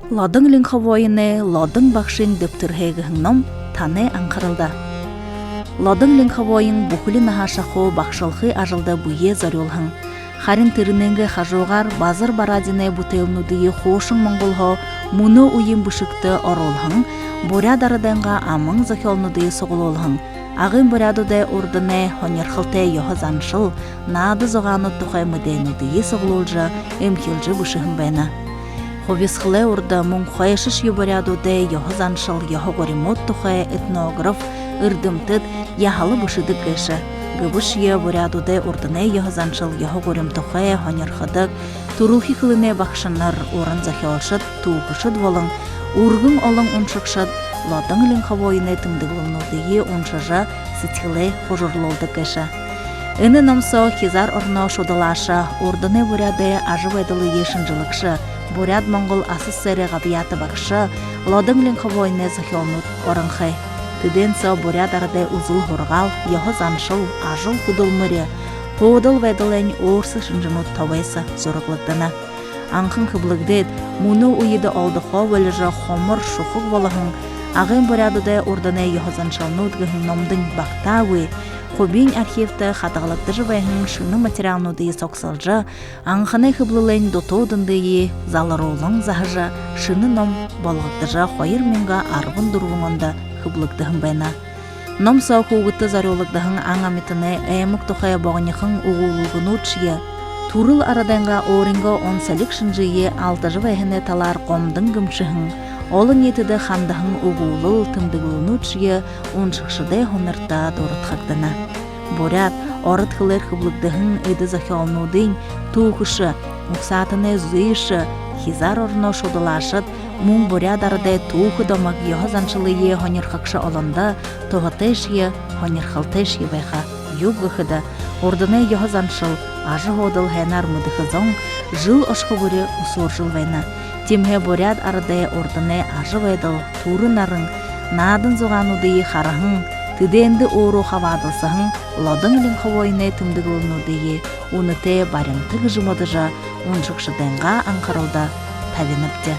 Лодың линховойыны лодың бақшын дөптірхегіхіңном таны аңқырылды. Лодың линховойын бұхылы нахашақо бақшылхы ажылды бұйе зарюлхың. Харин тырыныңғы хажуғар базыр барадіне бұтылнудығы хошың монголхо мұны уйым бұшықты оролхың, буряд арыдыңға амың зөхелнудығы соғылолхың. Ағын бурядуды урдыны хонерхылты йохозаншыл, нады зоғаны тұхай мүдейнудығы соғылолжы, әмхелжі бұшығын бәйна. Ховисхле урда мун хайшиш юбарядуде йохозаншыл йохогоримот тухай этнограф ырдымтыд яхалы бушыдык кэші. Гыбыш юбарядуде урдыне йохозаншыл йохогорим тухай хонерхадык турулхи хылыне бақшынар орын захиолшыд туғышыд волың ургың олың уншықшыд лодың линхавойыне тымдығылынудығы уншыжа сетхиле хожурлолды кэші. Ыны номсо хизар орно шудалаша урдыне буряде ажывайдылы ешінжылықшы буряд монгол АССР ғабияты бақшы лодың линховойне захиолнут орынхай. Тыденсо буряд арады узыл хургал, йохозаншыл, ажыл худылмыре, хоудыл вайдылын орсы шынжынут тавайса зорыглыддына. Аңқын қыблыгдет, муну уйыды олдықо вөліжі хомыр шухук волығын, ағын бурядыды урдыне йохозаншылнут гыхын номдың бақтауы, Хобин архивты хатағылықты жывайын шыны материалнуды соқсылжы, аңқыны қыблылын дотодындыйы залыролың захыжы шыны ном болғықтыжы қойыр менға арғын дұрғыңында қыблықтығын байна. Ном сау қуғытты заролықтығын аңамитыны әймік тұқая боғынықын ұғылығын ұтшыйы, турыл арадаңға орынға онсалік шынжыйы алты жывайыны талар қомдың гымшығын, Олың етіді қандығын ұғулыл тымдығылын ұтшыйы оншықшыды хонырта дорытқақтына. Буряд, орыт қылыр қыблықтығын өді захиолнудың туғышы, мұқсатыны зүйші, хизар орно шодылашыд, мұң буряд арыды туғы домақ йохозаншылые хонырқақшы олында тоғытышыйы, хонырқалтышыйы байқа юбғықыды. Ордыны йохозаншыл, ажы hodыл хәнар мұдықы зоң, жыл ошқы бүрі ұсур жыл вайна. Темхе буряд арыды ордыны ажы вайдыл турын арын, надын зоғанудыйы қарағын, тыденді ору хавадылсығын, лодың линховойны тымдығылынудыйы, уныты барымтығы жымадыжа, оншықшыдыңға аңқырылда тавеніпті.